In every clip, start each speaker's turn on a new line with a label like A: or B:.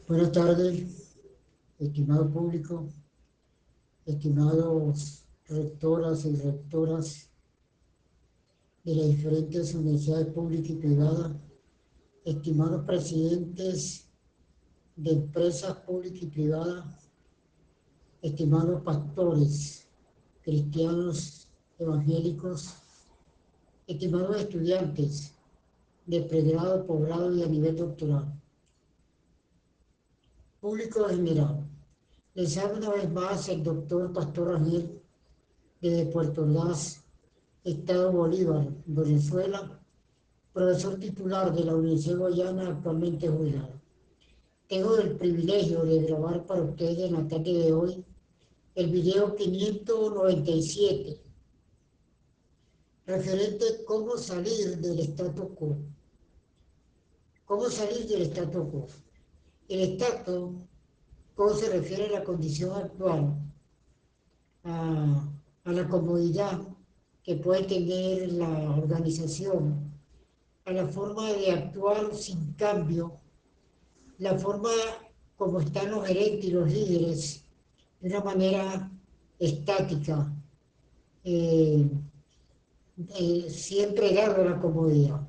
A: Buenas tardes, estimado público, estimados rectoras y rectoras de las diferentes universidades públicas y privadas, estimados presidentes de empresas públicas y privadas, estimados pastores, cristianos, evangélicos, estimados estudiantes de pregrado, posgrado y a nivel doctoral. Público general, les habla una vez más el doctor Pastor Rangel desde Puerto Ordaz, Estado Bolívar, Venezuela, profesor titular de la Universidad de Guayana, actualmente jubilado. Tengo el privilegio de grabar para ustedes en la tarde de hoy el video 597, referente a cómo salir del status quo. ¿Cómo salir del status quo? El status quo se refiere a la condición actual, a la comodidad que puede tener la organización, a la forma de actuar sin cambio, la forma como están los gerentes y los líderes de una manera estática, eh, siempre dado la comodidad.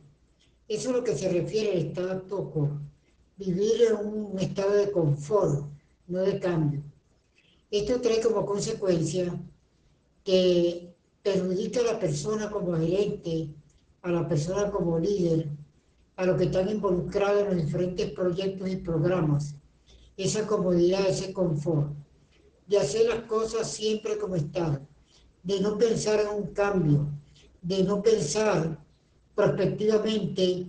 A: Eso es lo que se refiere al status quo, vivir en un estado de confort, no de cambio. Esto trae como consecuencia que perjudica a la persona como gerente, a la persona como líder, a los que están involucrados en los diferentes proyectos y programas, esa comodidad, ese confort, de hacer las cosas siempre como están, de no pensar en un cambio, de no pensar prospectivamente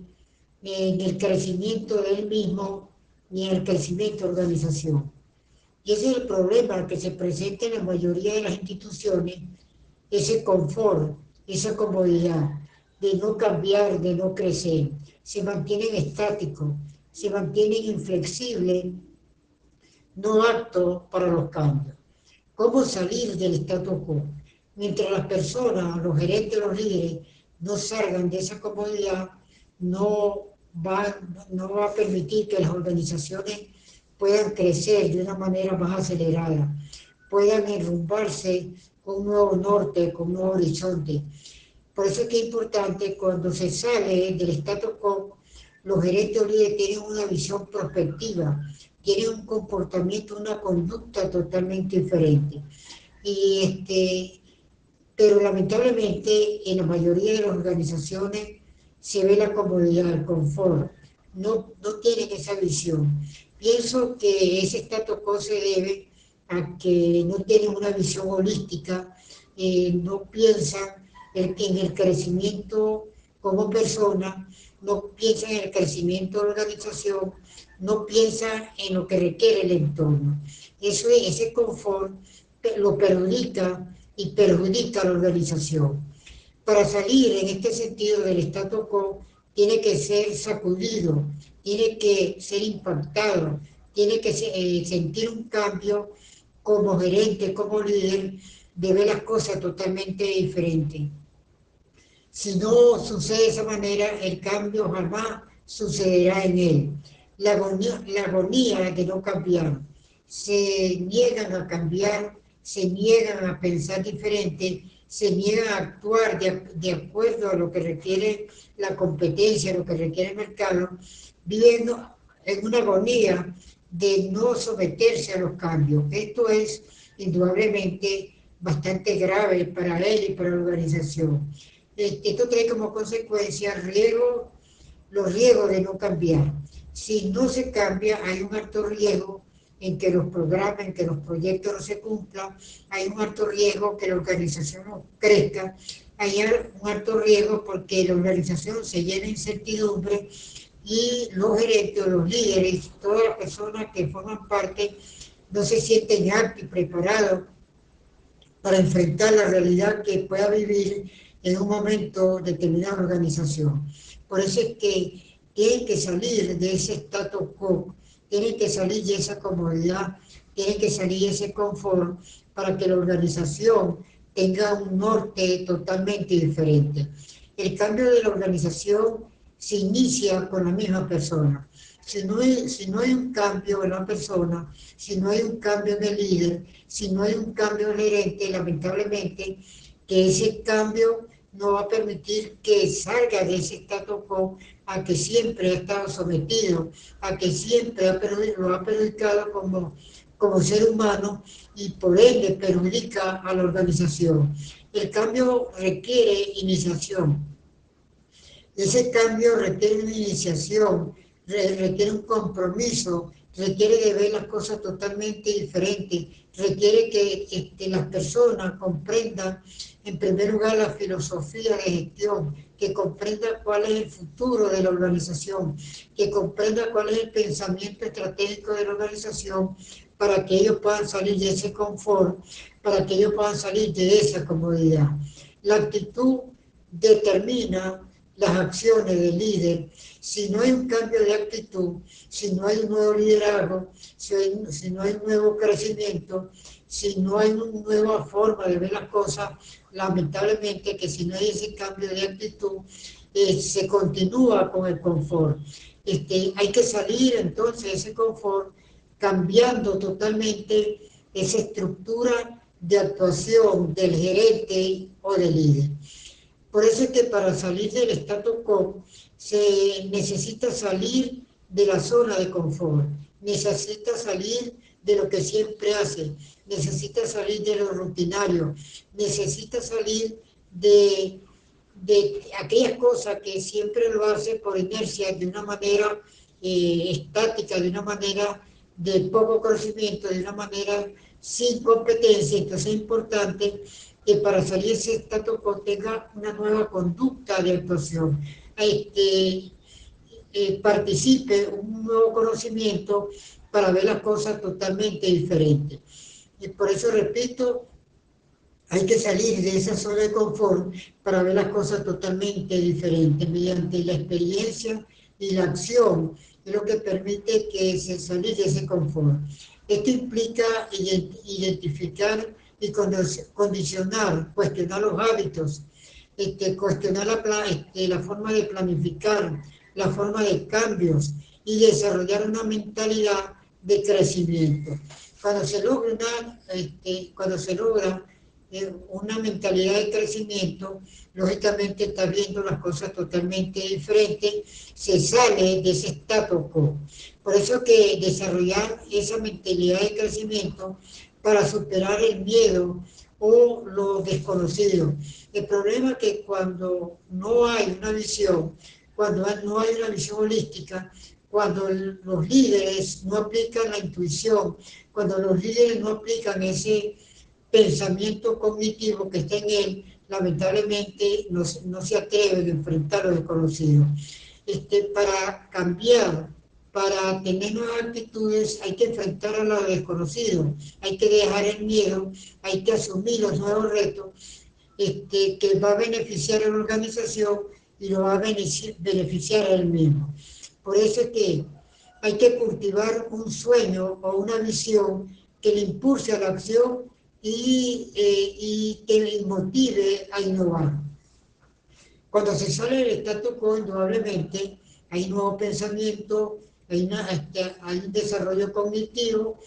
A: en el crecimiento de él mismo ni en el crecimiento de la organización. Y ese es el problema que se presenta en la mayoría de las instituciones, ese confort, esa comodidad de no cambiar, de no crecer. Se mantienen estáticos, se mantienen inflexibles, no aptos para los cambios. ¿Cómo salir del status quo? Mientras las personas, los gerentes, los líderes, no salgan de esa comodidad, no va a permitir que las organizaciones puedan crecer de una manera más acelerada, puedan enrumbarse con un nuevo norte, con un nuevo horizonte. Por eso es que es importante cuando se sale del status quo, los gerentes o líderes tienen una visión prospectiva, tienen un comportamiento, una conducta totalmente diferente. Pero lamentablemente en la mayoría de las organizaciones se ve la comodidad, el confort, no tienen esa visión. Pienso que ese status quo se debe a que no tienen una visión holística, no piensan en el crecimiento como persona, no piensan en el crecimiento de la organización, no piensan en lo que requiere el entorno. Ese confort lo perjudica y perjudica a la organización. Para salir en este sentido del status quo, tiene que ser sacudido, tiene que ser impactado, tiene que sentir un cambio como gerente, como líder, de ver las cosas totalmente diferentes. Si no sucede de esa manera, el cambio jamás sucederá en él. La agonía de no cambiar. Se niegan a cambiar, se niegan a pensar diferente, se niegan a actuar de acuerdo a lo que requiere la competencia, lo que requiere el mercado, viviendo en una agonía de no someterse a los cambios. Esto es indudablemente bastante grave para él y para la organización. Esto trae como consecuencia los riesgos de no cambiar. Si no se cambia, hay un alto riesgo en que los programas, en que los proyectos no se cumplan, hay un alto riesgo que la organización no crezca, hay un alto riesgo porque la organización se llena de incertidumbre y los gerentes, los líderes, todas las personas que forman parte no se sienten aptos y preparados para enfrentar la realidad que pueda vivir en un momento determinado organización. Por eso es que tienen que salir de ese status quo, tienen que salir de esa comodidad, tienen que salir de ese confort para que la organización tenga un norte totalmente diferente. El cambio de la organización se inicia con la misma persona. Si no hay un cambio en la persona, si no hay un cambio en el líder, si no hay un cambio en el gerente, lamentablemente, que ese cambio no va a permitir que salga de ese status quo a que siempre ha estado sometido, a que siempre lo ha perjudicado como ser humano y por ende perjudica a la organización. El cambio requiere iniciación. Ese cambio requiere una iniciación, requiere un compromiso, requiere de ver las cosas totalmente diferentes, requiere que las personas comprendan, en primer lugar, la filosofía de gestión, que comprendan cuál es el futuro de la organización, que comprendan cuál es el pensamiento estratégico de la organización para que ellos puedan salir de ese confort, para que ellos puedan salir de esa comodidad. La actitud determina las acciones del líder. Si no hay un cambio de actitud, si no hay un nuevo liderazgo, si no hay un nuevo crecimiento, si no hay una nueva forma de ver las cosas, lamentablemente que si no hay ese cambio de actitud, se continúa con el confort. Hay que salir entonces de ese confort cambiando totalmente esa estructura de actuación del gerente o del líder. Por eso es que para salir del status quo se necesita salir de la zona de confort, necesita salir de lo que siempre hace, necesita salir de lo rutinario, necesita salir de aquellas cosas que siempre lo hace por inercia, de una manera estática, de una manera de poco conocimiento, de una manera sin competencia. Entonces es importante que para salir de ese status quo tenga una nueva conducta de actuación, participe un nuevo conocimiento para ver las cosas totalmente diferentes. Y por eso repito, hay que salir de esa zona de confort para ver las cosas totalmente diferentes mediante la experiencia y la acción, es lo que permite que se salir de ese confort. Esto implica identificar y condicionar, cuestionar los hábitos, cuestionar la forma de planificar, la forma de cambios y desarrollar una mentalidad de crecimiento. Cuando se logra una mentalidad de crecimiento, lógicamente está viendo las cosas totalmente diferentes, se sale de ese status quo. Por eso que desarrollar esa mentalidad de crecimiento para superar el miedo o lo desconocido. El problema es que cuando no hay una visión, cuando no hay una visión holística, cuando los líderes no aplican la intuición, cuando los líderes no aplican ese pensamiento cognitivo que está en él, lamentablemente no se atreven a enfrentar lo desconocido. Para cambiar, para tener nuevas actitudes, hay que enfrentar a lo desconocido, hay que dejar el miedo, hay que asumir los nuevos retos, que va a beneficiar a la organización y lo va a beneficiar a él mismo. Por eso es que hay que cultivar un sueño o una visión que le impulse a la acción y que le motive a innovar. Cuando se sale del status quo, indudablemente hay nuevo pensamiento, hay un desarrollo cognitivo,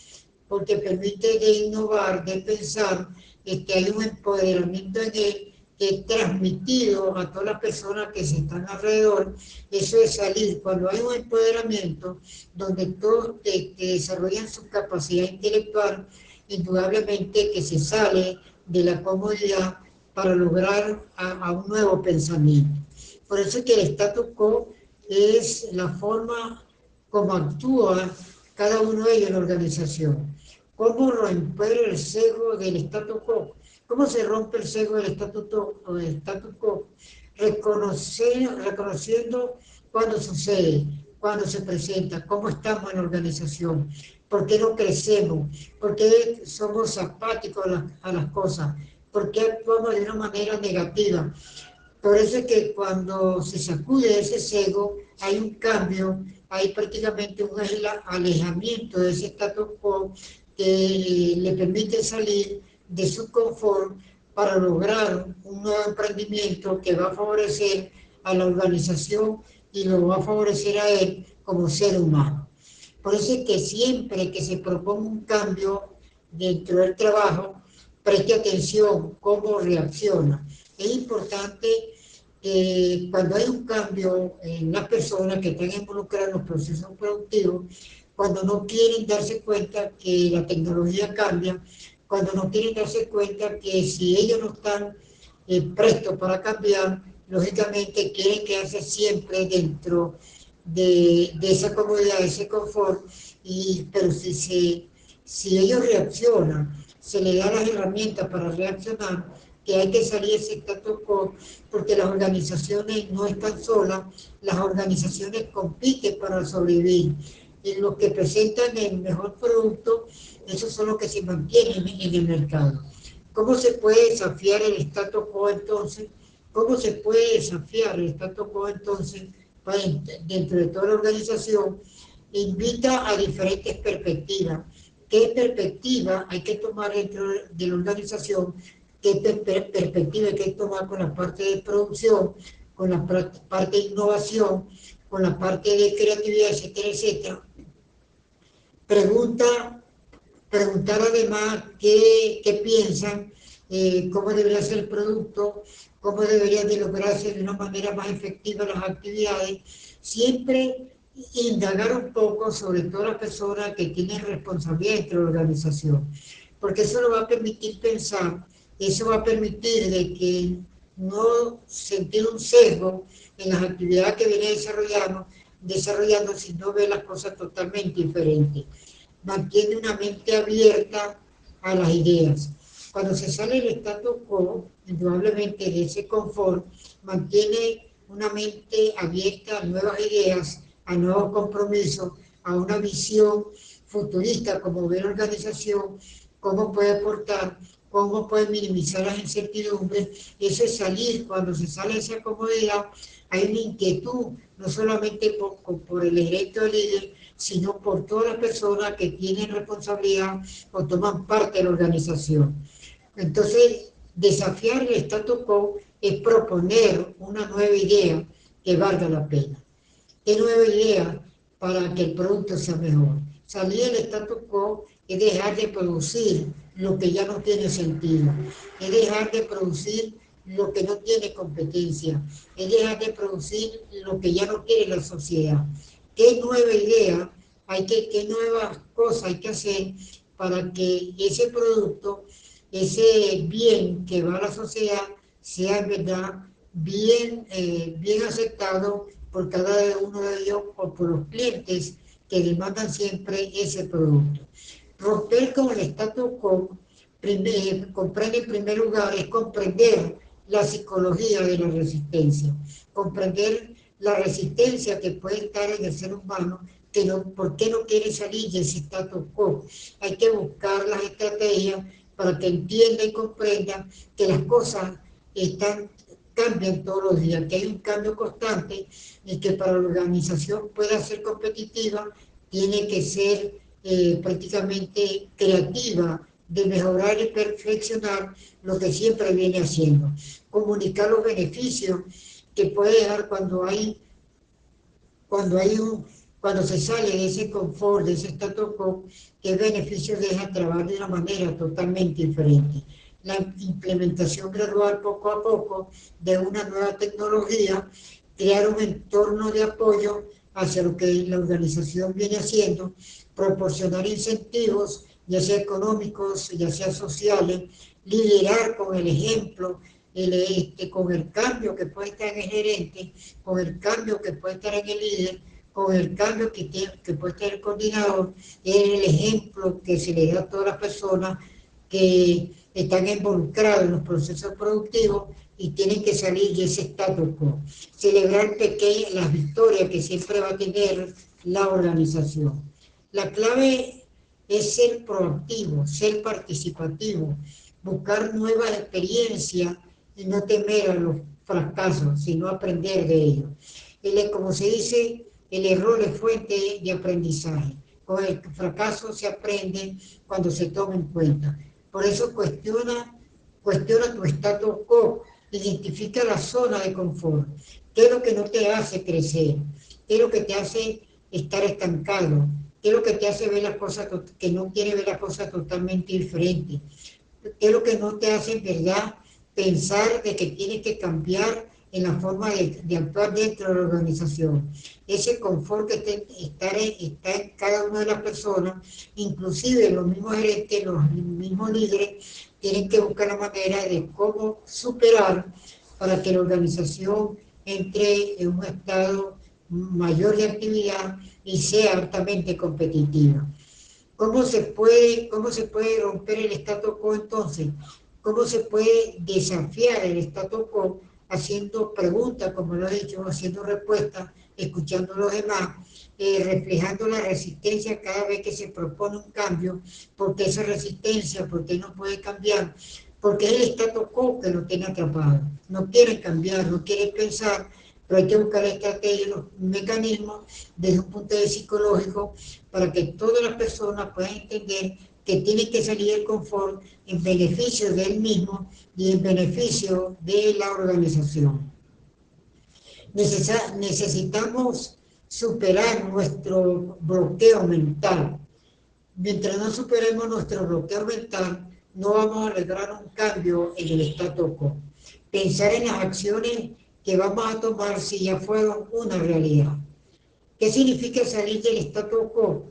A: porque permite de innovar, de pensar, hay un empoderamiento en él que es transmitido a todas las personas que se están alrededor. Eso es salir, cuando hay un empoderamiento donde todos desarrollan su capacidad intelectual, indudablemente que se sale de la comodidad para lograr a un nuevo pensamiento. Por eso es que el status quo es la forma como actúa cada uno de ellos en la organización. ¿Cómo romper el sesgo del status quo? ¿Cómo se rompe el sesgo del status quo? Reconociendo cuándo sucede, cuándo se presenta, cómo estamos en la organización, por qué no crecemos, por qué somos apáticos a las cosas, por qué actuamos de una manera negativa. Por eso es que cuando se sacude ese sesgo, hay un cambio, hay prácticamente un alejamiento de ese status quo que le permite salir de su confort para lograr un nuevo emprendimiento que va a favorecer a la organización y lo va a favorecer a él como ser humano. Por eso es que siempre que se proponga un cambio dentro del trabajo, preste atención cómo reacciona. Es importante que cuando hay un cambio en las personas que están involucradas en los procesos productivos, cuando no quieren darse cuenta que la tecnología cambia, cuando no quieren darse cuenta que si ellos no están prestos para cambiar, lógicamente quieren quedarse siempre dentro de esa comodidad, de ese confort, pero si ellos reaccionan, se les da las herramientas para reaccionar, que hay que salir de ese status quo, porque las organizaciones no están solas, las organizaciones compiten para sobrevivir. Y los que presentan el mejor producto, esos son los que se mantienen en el mercado. ¿Cómo se puede desafiar el status quo entonces? ¿Cómo se puede desafiar el status quo entonces dentro de toda la organización? Invita a diferentes perspectivas. ¿Qué perspectiva hay que tomar dentro de la organización? ¿Qué perspectiva hay que tomar con la parte de producción, con la parte de innovación, con la parte de creatividad, etcétera, etcétera? Preguntar además qué piensan, cómo debería ser el producto, cómo deberían de lograrse de una manera más efectiva las actividades. Siempre indagar un poco sobre todas las personas que tienen responsabilidad dentro de la organización, porque eso nos va a permitir pensar, eso va a permitir de que no sentir un sesgo en las actividades que viene desarrollando, sino ver las cosas totalmente diferentes. Mantiene una mente abierta a las ideas. Cuando se sale del status quo, indudablemente de ese confort, mantiene una mente abierta a nuevas ideas, a nuevos compromisos, a una visión futurista, como ve la organización, cómo puede aportar, cómo puede minimizar las incertidumbres. Eso es salir, cuando se sale de esa comodidad, hay una inquietud, no solamente por el electo líder, sino por todas las personas que tienen responsabilidad o toman parte de la organización. Entonces, desafiar el status quo es proponer una nueva idea que valga la pena. ¿Qué nueva idea para que el producto sea mejor? Salir del status quo es dejar de producir lo que ya no tiene sentido, es dejar de producir lo que no tiene competencia, es dejar de producir lo que ya no quiere la sociedad. ¿Qué nueva idea qué nuevas cosas hay que hacer para que ese producto, ese bien que va a la sociedad, sea en verdad bien aceptado por cada uno de ellos o por los clientes que demandan siempre ese producto? Romper con el status quo comprende en primer lugar, es comprender la psicología de la resistencia, comprender la resistencia que puede estar en el ser humano, que no, por qué no quiere salir de ese status quo. Hay que buscar las estrategias para que entienda y comprenda que las cosas cambian todos los días, que hay un cambio constante y que para la organización pueda ser competitiva, tiene que ser prácticamente creativa, de mejorar y perfeccionar lo que siempre viene haciendo. Comunicar los beneficios que puede dar cuando se sale de ese confort, de ese status quo, qué beneficios deja trabajar de una manera totalmente diferente. La implementación gradual poco a poco de una nueva tecnología, crear un entorno de apoyo hacia lo que la organización viene haciendo, proporcionar incentivos, ya sea económicos, ya sea sociales, liderar con el ejemplo, con el cambio que puede estar en el gerente, con el cambio que puede estar en el líder, con el cambio que puede estar el coordinador, es el ejemplo que se le da a todas las personas que están involucrados en los procesos productivos y tienen que salir de ese status quo. Celebrar las victorias que siempre va a tener la organización. La clave es ser proactivo, ser participativo, buscar nuevas experiencias y no temer a los fracasos, sino aprender de ellos. Como se dice, el error es fuente de aprendizaje. Con el fracaso se aprende cuando se toma en cuenta. Por eso cuestiona tu status quo, identifica la zona de confort. ¿Qué es lo que no te hace crecer? ¿Qué es lo que te hace estar estancado? ¿Qué es lo que te hace ver las cosas, que no quiere ver las cosas totalmente diferentes? ¿Qué es lo que no te hace en verdad pensar de que tienes que cambiar en la forma de actuar dentro de la organización? Ese confort que está en cada una de las personas, inclusive los mismos gerentes, los mismos líderes, tienen que buscar la manera de cómo superar para que la organización entre en un estado mayor de actividad y sea altamente competitiva. Cómo se puede romper el status quo entonces? ¿Cómo se puede desafiar el status quo haciendo preguntas, como lo he dicho, haciendo respuestas, escuchando a los demás, reflejando la resistencia cada vez que se propone un cambio? Porque esa resistencia, porque no puede cambiar, porque es el status quo que lo tiene atrapado. No quieren cambiar, no quieren pensar, pero hay que buscar estrategias, los mecanismos desde un punto de vista psicológico para que todas las personas puedan entender que tienen que salir del confort en beneficio de él mismo y en beneficio de la organización. Necesitamos superar nuestro bloqueo mental. Mientras no superemos nuestro bloqueo mental, no vamos a lograr un cambio en el status quo. Pensar en las acciones que vamos a tomar si ya fueron una realidad. ¿Qué significa salir del status quo?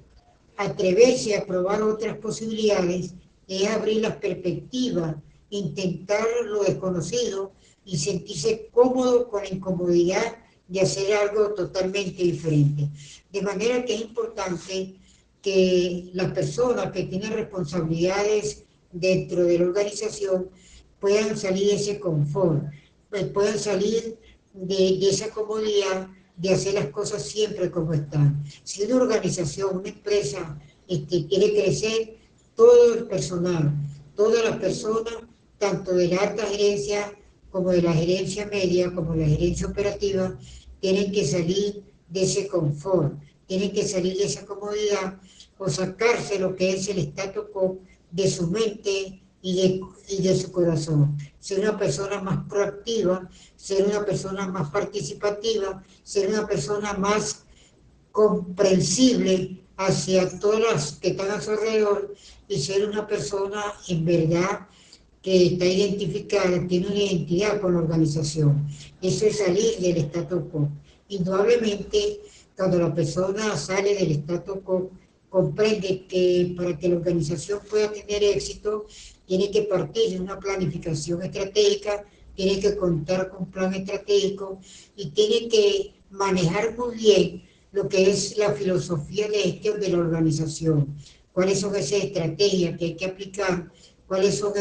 A: Atreverse a probar otras posibilidades es abrir las perspectivas, intentar lo desconocido y sentirse cómodo con la incomodidad de hacer algo totalmente diferente. De manera que es importante que las personas que tienen responsabilidades dentro de la organización puedan salir de ese confort, puedan salir de esa comodidad de hacer las cosas siempre como están. Si una organización, una empresa quiere crecer, todo el personal, todas las personas, tanto de la alta gerencia como de la gerencia media, como de la gerencia operativa, tienen que salir de ese confort, tienen que salir de esa comodidad o sacarse lo que es el status quo de su mente y de su corazón. Ser una persona más proactiva, ser una persona más participativa, ser una persona más comprensible hacia todas las que están a su alrededor y ser una persona en verdad que está identificada, tiene una identidad con la organización. Eso es salir del status quo. Indudablemente, cuando la persona sale del status quo, comprende que para que la organización pueda tener éxito, tiene que partir de una planificación estratégica, tiene que contar con un plan estratégico y tiene que manejar muy bien lo que es la filosofía de gestión de la organización, cuáles son esas estrategias que hay que aplicar, cuáles son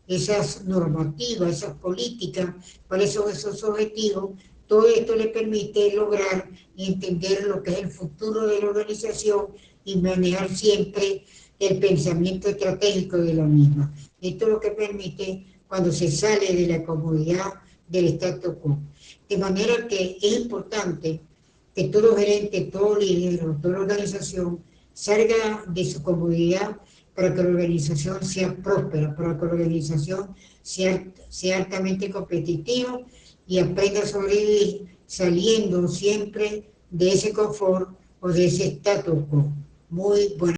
A: esas normativas, esas políticas, cuáles son esos objetivos. Todo esto le permite lograr y entender lo que es el futuro de la organización y manejar siempre el pensamiento estratégico de la misma. Esto es lo que permite cuando se sale de la comodidad del status quo. De manera que es importante que todo gerente, todo líder, toda organización salga de su comodidad para que la organización sea próspera, para que la organización sea altamente competitiva y aprenda a sobrevivir saliendo siempre de ese confort o de ese status quo. Muy buena.